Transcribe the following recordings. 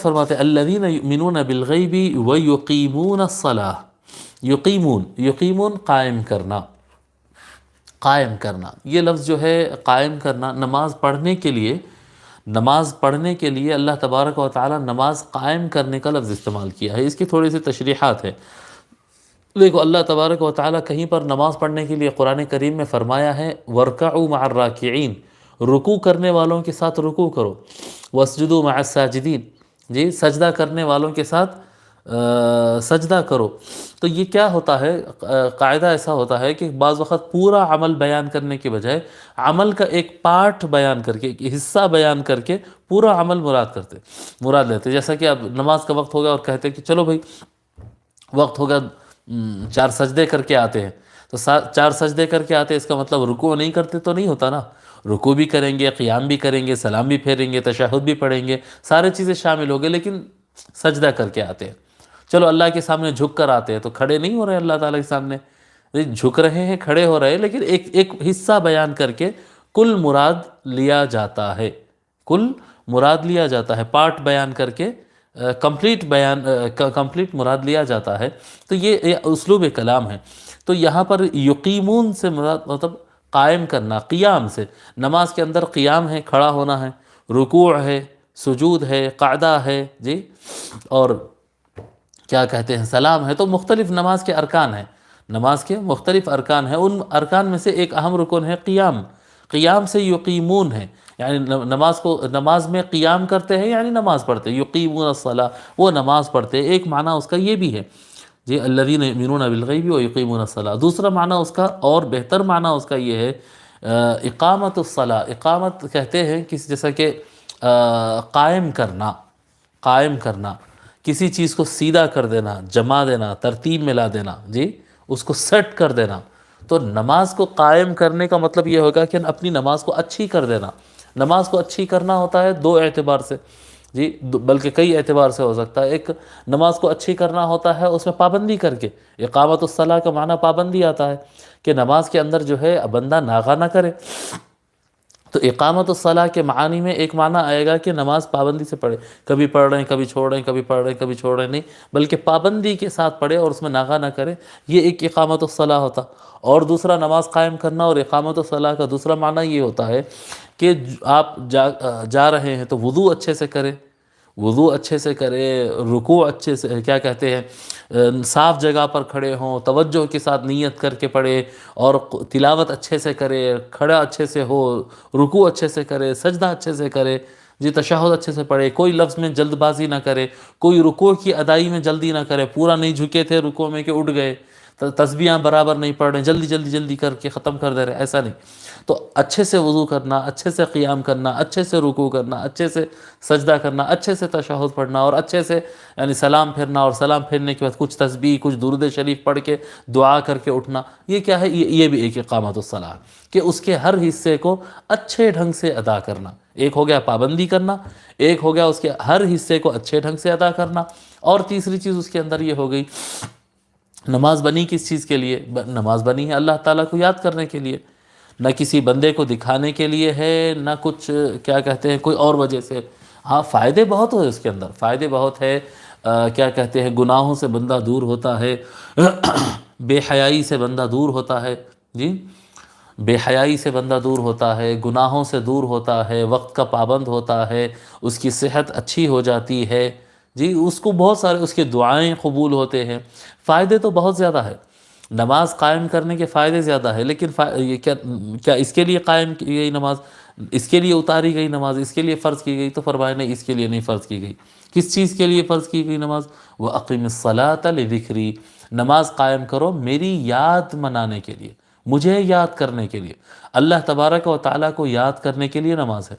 فرماتے ہیں الذین یؤمنون بالغیب ویقیمون الصلاۃ، یقیمون قائم کرنا، قائم کرنا، یہ لفظ جو ہے قائم کرنا نماز پڑھنے کے لیے اللہ تبارک و تعالی نماز قائم کرنے کا لفظ استعمال کیا ہے۔ اس کی تھوڑی سی تشریحات ہے۔ دیکھو اللہ تبارک و تعالی کہیں پر نماز پڑھنے کے لیے قرآن کریم میں فرمایا ہے وَارْكَعُوا مَعَ الرَّاكِعِينَ، رکوع کرنے والوں کے ساتھ رکوع کرو، وَاسْجُدُوا مَعَ السَّاجِدِينَ، جی سجدہ کرنے والوں کے ساتھ سجدہ کرو۔ تو یہ کیا ہوتا ہے، قاعدہ ایسا ہوتا ہے کہ بعض وقت پورا عمل بیان کرنے کے بجائے عمل کا ایک پارٹ بیان کر کے، ایک حصہ بیان کر کے پورا عمل مراد لیتے۔ جیسا کہ اب نماز کا وقت ہو گیا اور کہتے کہ چلو بھائی وقت ہو گیا 4 سجدے کر کے آتے ہیں، تو 4 سجدے کر کے آتے ہیں، اس کا مطلب رکوع نہیں کرتے تو نہیں ہوتا نا، رکوع بھی کریں گے، قیام بھی کریں گے، سلام بھی پھیریں گے، تشہد بھی پڑھیں گے، سارے چیزیں شامل ہو گئے، لیکن سجدہ کر کے آتے ہیں۔ چلو اللہ کے سامنے جھک کر آتے ہیں تو کھڑے نہیں ہو رہے اللہ تعالیٰ کے سامنے، جھک رہے ہیں، کھڑے ہو رہے ہیں، لیکن ایک حصہ بیان کر کے کل مراد لیا جاتا ہے، کل مراد لیا جاتا ہے، پارٹ بیان کر کے کمپلیٹ مراد لیا جاتا ہے۔ تو یہ اسلوب کلام ہے۔ تو یہاں پر یقیمون سے مراد مطلب قائم کرنا، قیام سے، نماز کے اندر قیام ہے، کھڑا ہونا ہے، رکوع ہے، سجود ہے، قعدہ ہے، جی، اور کیا کہتے ہیں سلام ہے۔ تو مختلف نماز کے ارکان ہیں، نماز کے مختلف ارکان ہیں، ان ارکان میں سے ایک اہم رکن ہے قیام، قیام سے یقیمون ہے، یعنی نماز میں قیام کرتے ہیں، یعنی نماز پڑھتے ہیں، یقیمون الصلاۃ، وہ نماز پڑھتے ہیں۔ ایک معنی اس کا یہ بھی ہے جی الذین یؤمنون بالغیب ویقیمون الصلاۃ۔ دوسرا معنی اس کا اور بہتر معنی اس کا یہ ہے اقامت الصلاۃ، اقامت کہتے ہیں جیسا کہ قائم کرنا، کسی چیز کو سیدھا کر دینا، جما دینا، ترتیب میں لا دینا، جی اس کو سیٹ کر دینا۔ تو نماز کو قائم کرنے کا مطلب یہ ہوگا کہ اپنی نماز کو اچھی کر دینا۔ نماز کو اچھی کرنا ہوتا ہے 2 اعتبار سے، جی بلکہ کئی اعتبار سے ہو سکتا ہے۔ ایک نماز کو اچھی کرنا ہوتا ہے اس میں پابندی کر کے، اقامت الصلاۃ کا معنی پابندی آتا ہے کہ نماز کے اندر جو ہے بندہ ناغہ نہ کرے۔ تو اقامت الصلاۃ کے معنی میں ایک معنی آئے گا کہ نماز پابندی سے پڑھے، کبھی پڑھ رہے ہیں کبھی چھوڑ رہے ہیں، کبھی پڑھ رہے ہیں کبھی چھوڑ رہے ہیں، نہیں بلکہ پابندی کے ساتھ پڑھے اور اس میں ناغہ نہ کرے، یہ ایک اقامت الصلاۃ ہوتا۔ اور دوسرا نماز قائم کرنا اور اقامت الصلاۃ کا دوسرا معنی یہ ہوتا ہے کہ آپ جا رہے ہیں تو وضو اچھے سے کریں، وضو اچھے سے کرے، رکوع اچھے سے کیا کہتے ہیں صاف جگہ پر کھڑے ہوں، توجہ کے ساتھ نیت کر کے پڑھے، اور تلاوت اچھے سے کرے، کھڑا اچھے سے ہو، رکوع اچھے سے کرے، سجدہ اچھے سے کرے، جی تشہد اچھے سے پڑھے، کوئی لفظ میں جلد بازی نہ کرے، کوئی رکوع کی ادائی میں جلدی نہ کرے، پورا نہیں جھکے تھے رکوع میں کہ اٹھ گئے، تسبیحاں برابر نہیں پڑھ رہے، جلدی کر کے ختم کر دے رہے، ایسا نہیں۔ تو اچھے سے وضو کرنا، اچھے سے قیام کرنا، اچھے سے رکوع کرنا، اچھے سے سجدہ کرنا، اچھے سے تشہد پڑھنا، اور اچھے سے یعنی سلام پھیرنا، اور سلام پھیرنے کے بعد کچھ تسبیح، کچھ درود شریف پڑھ کے دعا کر کے اٹھنا، یہ کیا ہے، یہ بھی ایک اقامت الصلاۃ، کہ اس کے ہر حصے کو اچھے ڈھنگ سے ادا کرنا۔ ایک ہو گیا پابندی کرنا، ایک ہو گیا اس کے ہر حصے کو اچھے ڈھنگ سے ادا کرنا، اور تیسری چیز اس کے اندر یہ ہو گئی نماز بنی کس چیز کے لیے؟ نماز بنی ہے اللہ تعالیٰ کو یاد کرنے کے لیے، نہ کسی بندے کو دکھانے کے لیے ہے، نہ کچھ کیا کہتے ہیں کوئی اور وجہ سے۔ ہاں فائدے بہت ہوئے اس کے اندر، فائدے بہت ہے، کیا کہتے ہیں گناہوں سے بندہ دور ہوتا ہے، بے حیائی سے بندہ دور ہوتا ہے، جی بے حیائی سے بندہ دور ہوتا ہے، گناہوں سے دور ہوتا ہے، وقت کا پابند ہوتا ہے، اس کی صحت اچھی ہو جاتی ہے، جی اس کو بہت سارے اس کے دعائیں قبول ہوتے ہیں، فائدے تو بہت زیادہ ہے۔ نماز قائم کرنے کے فائدے زیادہ ہے، لیکن یہ کیا اس کے لیے قائم کی گئی نماز، اس کے لیے اتاری گئی نماز، اس کے لیے فرض کی گئی؟ تو فرمایا نہیں، اس کے لیے نہیں فرض کی گئی۔ کس چیز کے لیے فرض کی گئی نماز؟ وَأَقِمِ الصَّلَاةَ لِذِكْرِي، نماز قائم کرو میری یاد منانے کے لیے، مجھے یاد کرنے کے لیے، اللہ تبارک و تعالیٰ کو یاد کرنے کے لیے نماز ہے۔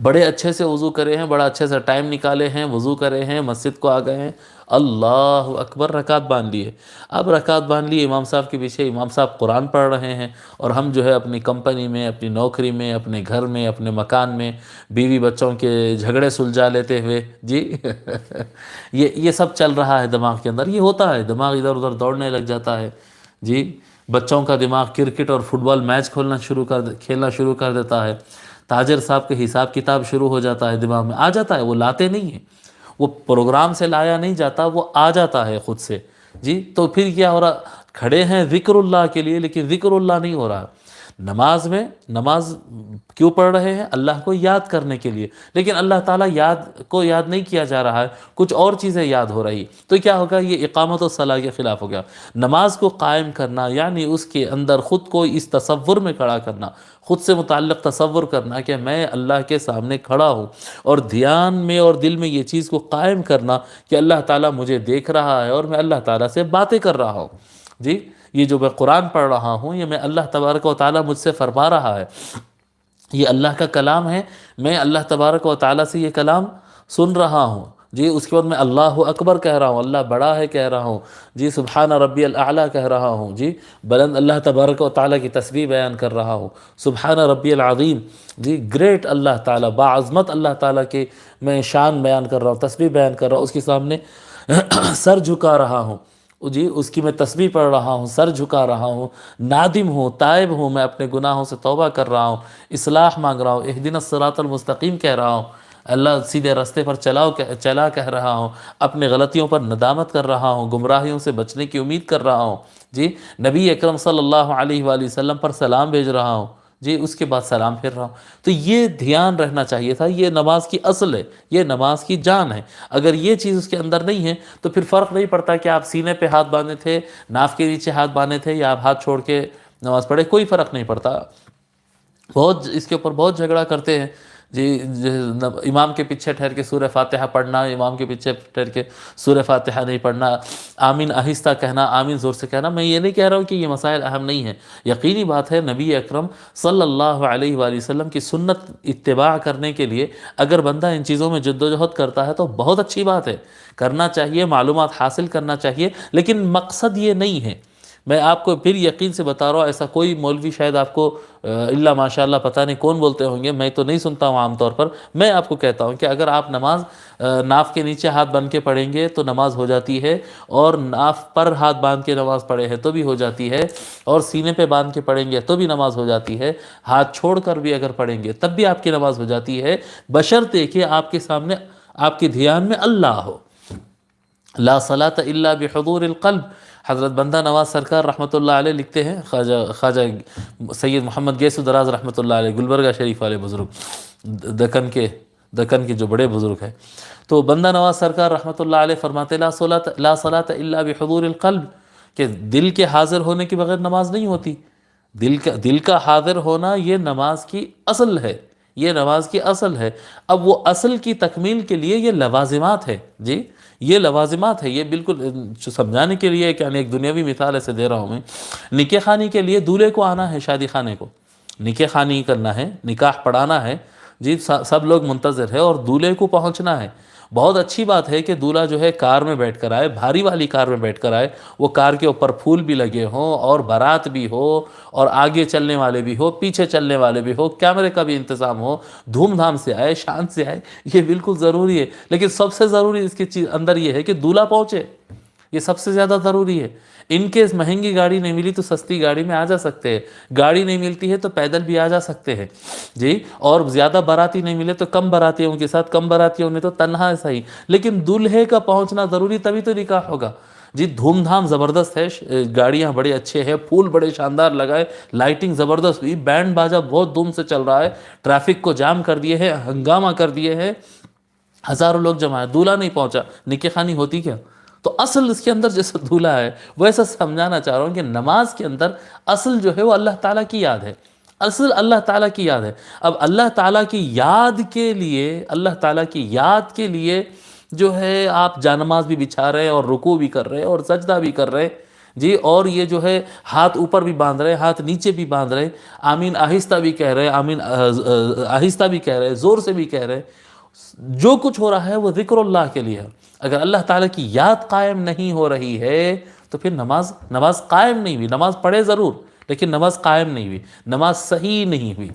بڑے اچھے سے وضو کرے ہیں، بڑا اچھے سے ٹائم نکالے ہیں، وضو کرے ہیں، مسجد کو آ گئے ہیں، اللہ اکبر، رکعت باندھ لیے۔ اب رکعت باندھ لیے، امام صاحب کے پیچھے امام صاحب قرآن پڑھ رہے ہیں، اور ہم جو ہے اپنی کمپنی میں، اپنی نوکری میں، اپنے گھر میں، اپنے مکان میں بیوی بچوں کے جھگڑے سلجھا لیتے ہوئے، جی یہ سب چل رہا ہے دماغ کے اندر، یہ ہوتا ہے، دماغ ادھر ادھر دوڑنے لگ جاتا ہے، جی بچوں کا دماغ کرکٹ اور فٹ بال میچ کھیلنا شروع کر دیتا ہے۔ تاجر صاحب کے حساب کتاب شروع ہو جاتا ہے، دماغ میں آ جاتا ہے، وہ لاتے نہیں ہیں، وہ پروگرام سے لایا نہیں جاتا، وہ آ جاتا ہے خود سے جی۔ تو پھر کیا ہو رہا، کھڑے ہیں ذکر اللہ کے لیے لیکن ذکر اللہ نہیں ہو رہا۔ نماز میں، نماز کیوں پڑھ رہے ہیں؟ اللہ کو یاد کرنے کے لیے، لیکن اللہ تعالیٰ یاد نہیں کیا جا رہا ہے، کچھ اور چیزیں یاد ہو رہی، تو کیا ہوگا؟ یہ اقامت الصلاۃ کے خلاف ہو گیا۔ نماز کو قائم کرنا یعنی اس کے اندر خود کو اس تصور میں کھڑا کرنا، خود سے متعلق تصور کرنا کہ میں اللہ کے سامنے کھڑا ہوں، اور دھیان میں اور دل میں یہ چیز کو قائم کرنا کہ اللہ تعالیٰ مجھے دیکھ رہا ہے اور میں اللہ تعالیٰ سے باتیں کر رہا ہوں جی۔ یہ جو میں قرآن پڑھ رہا ہوں، یہ میں اللہ تبارک و تعالیٰ مجھ سے فرما رہا ہے، یہ اللہ کا کلام ہے، میں اللہ تبارک و تعالیٰ سے یہ کلام سن رہا ہوں جی۔ اس کے بعد میں اللہ اکبر کہہ رہا ہوں، اللہ بڑا ہے کہہ رہا ہوں جی، سبحان ربی الاعلیٰ کہہ رہا ہوں جی، بلند اللہ تبارک و تعالیٰ کی تسبیح بیان کر رہا ہوں، سبحان ربی العظیم جی، گریٹ اللہ تعالیٰ، باعظمت اللہ تعالیٰ کے میں شان بیان کر رہا ہوں، تسبیح بیان کر رہا ہوں، اس کے سامنے سر جھکا رہا ہوں جی، اس کی میں تسبیح پڑھ رہا ہوں، سر جھکا رہا ہوں، نادم ہوں، تائب ہوں، میں اپنے گناہوں سے توبہ کر رہا ہوں، اصلاح مانگ رہا ہوں، اہدنا الصراط المستقیم کہہ رہا ہوں، اللہ سیدھے راستے پر چلا کہہ رہا ہوں، اپنے غلطیوں پر ندامت کر رہا ہوں، گمراہیوں سے بچنے کی امید کر رہا ہوں جی، نبی اکرم صلی اللہ علیہ وآلہ وسلم پر سلام بھیج رہا ہوں جی، اس کے بعد سلام پھر رہا ہوں۔ تو یہ دھیان رہنا چاہیے تھا، یہ نماز کی اصل ہے، یہ نماز کی جان ہے۔ اگر یہ چیز اس کے اندر نہیں ہے تو پھر فرق نہیں پڑتا کہ آپ سینے پہ ہاتھ باندھے تھے، ناف کے نیچے ہاتھ باندھے تھے، یا آپ ہاتھ چھوڑ کے نماز پڑھے، کوئی فرق نہیں پڑتا۔ بہت اس کے اوپر بہت جھگڑا کرتے ہیں جی، امام کے پیچھے ٹھہر کے سورہ فاتحہ پڑھنا، امام کے پیچھے ٹھہر کے سورہ فاتحہ نہیں پڑھنا، آمین آہستہ کہنا، آمین زور سے کہنا۔ میں یہ نہیں کہہ رہا ہوں کہ یہ مسائل اہم نہیں ہیں، یقینی بات ہے نبی اکرم صلی اللہ علیہ وآلہ وسلم کی سنت اتباع کرنے کے لیے اگر بندہ ان چیزوں میں جد و جہد کرتا ہے تو بہت اچھی بات ہے، کرنا چاہیے، معلومات حاصل کرنا چاہیے، لیکن مقصد یہ نہیں ہے۔ میں آپ کو پھر یقین سے بتا رہا ہوں، ایسا کوئی مولوی شاید آپ کو اللہ ماشاء اللہ پتہ نہیں کون بولتے ہوں گے، میں تو نہیں سنتا ہوں عام طور پر، میں آپ کو کہتا ہوں کہ اگر آپ نماز ناف کے نیچے ہاتھ باندھ کے پڑھیں گے تو نماز ہو جاتی ہے، اور ناف پر ہاتھ باندھ کے نماز پڑھے ہیں تو بھی ہو جاتی ہے، اور سینے پہ باندھ کے پڑھیں گے تو بھی نماز ہو جاتی ہے، ہاتھ چھوڑ کر بھی اگر پڑھیں گے تب بھی آپ کی نماز ہو جاتی ہے، بشرطے کہ آپ کے سامنے، آپ کے دھیان میں اللہ ہو۔ لا صلاۃ الا بحضور القلب، حضرت بندہ نواز سرکار رحمۃ اللہ علیہ لکھتے ہیں، خواجہ سید محمد گیسو دراز رحمۃ اللہ علیہ، گلبرگہ شریف والے بزرگ، دکن کے جو بڑے بزرگ ہیں، تو بندہ نواز سرکار رحمۃ اللہ علیہ فرماتے لا صلاۃ الا بحضور القلب، کہ دل کے حاضر ہونے کے بغیر نماز نہیں ہوتی، دل کا حاضر ہونا یہ نماز کی اصل ہے، یہ نماز کی اصل ہے۔ اب وہ اصل کی تکمیل کے لیے یہ لوازمات ہے جی، یہ لوازمات ہے، یہ بالکل سمجھانے کے لیے کہ ایک دنیاوی مثال ایسے دے رہا ہوں میں، نکاح خوانی کے لیے دولہے کو آنا ہے، شادی خانے کو نکاح خوانی کرنا ہے، نکاح پڑھانا ہے جی، سب لوگ منتظر ہے اور دولہے کو پہنچنا ہے۔ بہت اچھی بات ہے کہ دولہا جو ہے کار میں بیٹھ کر آئے، بھاری والی کار میں بیٹھ کر آئے، وہ کار کے اوپر پھول بھی لگے ہوں اور بارات بھی ہو اور آگے چلنے والے بھی ہو، پیچھے چلنے والے بھی ہو، کیمرے کا بھی انتظام ہو، دھوم دھام سے آئے، شان سے آئے، یہ بالکل ضروری ہے۔ لیکن سب سے ضروری اس کے اندر یہ ہے کہ دولہا پہنچے، یہ سب سے زیادہ ضروری ہے۔ ان کیس مہنگی گاڑی نہیں ملی تو سستی گاڑی میں آ جا سکتے ہیں، گاڑی نہیں ملتی ہے تو پیدل بھی آ جا سکتے ہیں جی، اور زیادہ باراتی نہیں ملے تو کم براتیوں کے ساتھ، کم براتیوں نے تو تنہا صحیح، لیکن دولہے کا پہنچنا ضروری، تبھی تو نکاح ہوگا جی۔ دھوم دھام زبردست ہے، گاڑیاں بڑے اچھے ہیں، پھول بڑے شاندار لگائے، لائٹنگ زبردست ہوئی، بینڈ باجا بہت دھوم سے چل رہا ہے، ٹریفک کو جام کر دیے ہیں، ہنگامہ کر دیے ہیں، ہزاروں لوگ جمع ہیں، دولہا نہیں پہنچا، نکاح خوانی ہوتی کیا؟ تو اصل اس کے اندر جیسا دولہا ہے ویسا سمجھانا چاہ رہا ہوں کہ نماز کے اندر اصل جو ہے وہ اللہ تعالیٰ کی یاد ہے، اصل اللہ تعالیٰ کی یاد ہے۔ اب اللہ تعالیٰ کی یاد کے لیے، اللہ تعالیٰ کی یاد کے لیے جو ہے آپ جانماز بھی بچھا رہے ہیں اور رکوع بھی کر رہے ہیں اور سجدہ بھی کر رہے ہیں جی، اور یہ جو ہے ہاتھ اوپر بھی باندھ رہے، ہاتھ نیچے بھی باندھ رہے، آمین آہستہ بھی کہہ رہے، آمین آہستہ بھی کہہ رہے، زور سے بھی کہہ رہے، جو کچھ ہو رہا ہے وہ ذکر اللہ کے لیے ہے۔ اگر اللہ تعالیٰ کی یاد قائم نہیں ہو رہی ہے تو پھر نماز قائم نہیں ہوئی، نماز پڑھے ضرور لیکن نماز قائم نہیں ہوئی، نماز صحیح نہیں ہوئی۔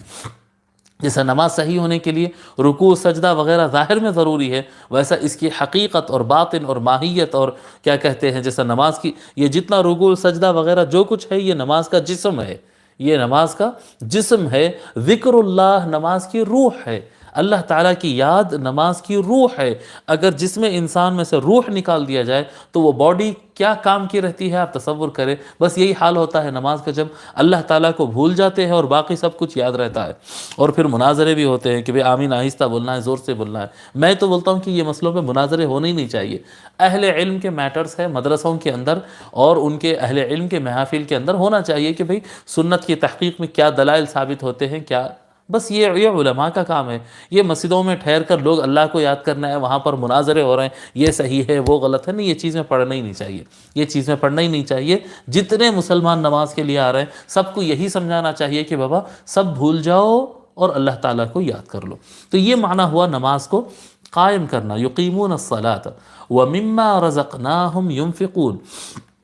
جیسا نماز صحیح ہونے کے لیے رکوع سجدہ وغیرہ ظاہر میں ضروری ہے، ویسا اس کی حقیقت اور باطن اور ماہیت اور کیا کہتے ہیں، جیسا نماز کی یہ جتنا رکوع سجدہ وغیرہ جو کچھ ہے یہ نماز کا جسم ہے، یہ نماز کا جسم ہے، ذکر اللہ نماز کی روح ہے، اللہ تعالیٰ کی یاد نماز کی روح ہے۔ اگر جسم انسان میں سے روح نکال دیا جائے تو وہ باڈی کیا کام کی رہتی ہے آپ تصور کریں۔ بس یہی حال ہوتا ہے نماز کا، جب اللہ تعالیٰ کو بھول جاتے ہیں اور باقی سب کچھ یاد رہتا ہے۔ اور پھر مناظرے بھی ہوتے ہیں کہ بھئی آمین آہستہ بولنا ہے، زور سے بولنا ہے۔ میں تو بولتا ہوں کہ یہ مسئلوں پہ مناظرے ہونے ہی نہیں چاہیے۔ اہل علم کے میٹرز ہے مدرسوں کے اندر اور ان کے اہل علم کے محافل کے اندر ہونا چاہیے کہ بھئی سنت کی تحقیق میں کیا دلائل ثابت ہوتے ہیں، کیا، بس یہ علماء کا کام ہے۔ یہ مسجدوں میں ٹھہر کر لوگ اللہ کو یاد کرنا ہے، وہاں پر مناظرے ہو رہے ہیں، یہ صحیح ہے وہ غلط ہے، نہیں، یہ چیزیں پڑھنا ہی نہیں چاہیے، یہ چیزیں پڑھنا ہی نہیں چاہیے۔ جتنے مسلمان نماز کے لیے آ رہے ہیں سب کو یہی سمجھانا چاہیے کہ بابا سب بھول جاؤ اور اللہ تعالیٰ کو یاد کر لو۔ تو یہ معنی ہوا نماز کو قائم کرنا، یقیمون الصلاۃ ومما رزقناہم ینفقون۔